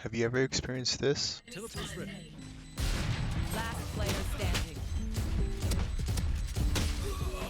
Have you ever experienced this? Teleport's ready. Last player standing.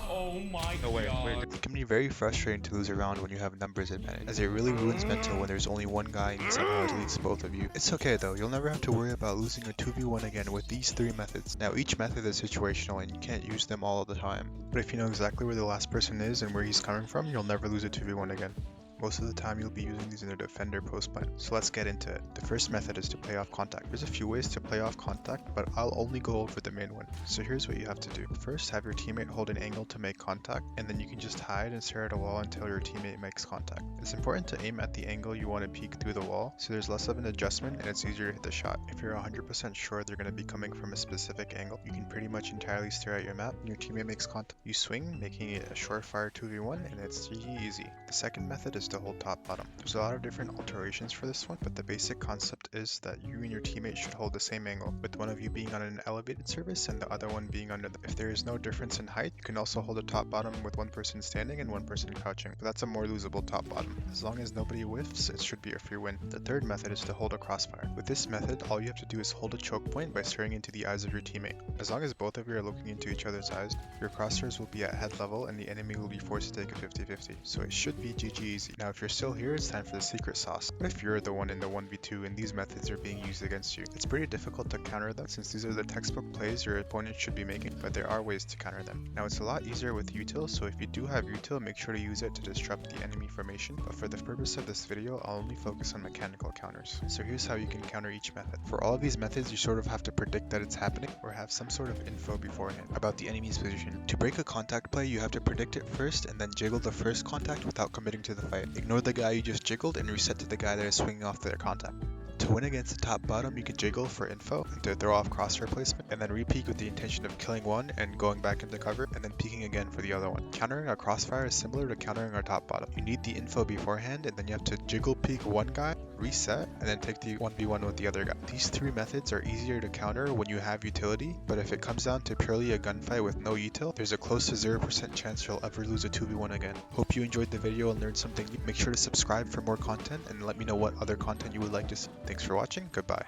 Oh my No way. god. It can be very frustrating to lose a round when you have numbers advantage, as it really ruins mental when there's only one guy and he somehow deletes both of you. It's okay though, you'll never have to worry about losing a 2v1 again with these 3 methods. Now each method is situational and you can't use them all the time, but if you know exactly where the last person is and where he's coming from, you'll never lose a 2v1 again. Most of the time you'll be using these in a defender post plan. So let's get into it. The first method is to play off contact. There's a few ways to play off contact, but I'll only go over the main one. So here's what you have to do. First, have your teammate hold an angle to make contact, and then you can just hide and stare at a wall until your teammate makes contact. It's important to aim at the angle you want to peek through the wall, so there's less of an adjustment and it's easier to hit the shot. If you're 100% sure they're going to be coming from a specific angle, you can pretty much entirely stare at your map and your teammate makes contact. You swing, making it a short fire 2v1, and it's GG easy. The second method is to hold top bottom. There's a lot of different alterations for this one, but the basic concept is that you and your teammate should hold the same angle, with one of you being on an elevated surface and the other one being under the. If there is no difference in height, you can also hold a top bottom with one person standing and one person crouching, but that's a more losable top bottom. As long as nobody whiffs, it should be a free win. The third method is to hold a crossfire. With this method, all you have to do is hold a choke point by staring into the eyes of your teammate. As long as both of you are looking into each other's eyes, your crosshairs will be at head level and the enemy will be forced to take a 50-50, so it should be GG easy. Now if you're still here, it's time for the secret sauce. What if you're the one in the 1v2 and these methods are being used against you? It's pretty difficult to counter them since these are the textbook plays your opponent should be making, but there are ways to counter them. Now it's a lot easier with util, so if you do have util, make sure to use it to disrupt the enemy formation, but for the purpose of this video, I'll only focus on mechanical counters. So here's how you can counter each method. For all of these methods, you sort of have to predict that it's happening or have some sort of info beforehand about the enemy's position. To break a contact play, you have to predict it first and then jiggle the first contact without committing to the fight. Ignore the guy you just jiggled and reset to the guy that is swinging off their contact. To win against the top bottom, you can jiggle for info and to throw off crosshair placement, and then re-peek with the intention of killing one and going back into cover, and then peeking again for the other one. Countering a crossfire is similar to countering a top bottom. You need the info beforehand, and then you have to jiggle peek one guy, reset, and then take the 1v1 with the other guy. These 3 methods are easier to counter when you have utility, but if it comes down to purely a gunfight with no util, there's a close to 0% chance you'll ever lose a 2v1 again. Hope you enjoyed the video and learned something new. Make sure to subscribe for more content and let me know what other content you would like to see. Thanks for watching, goodbye.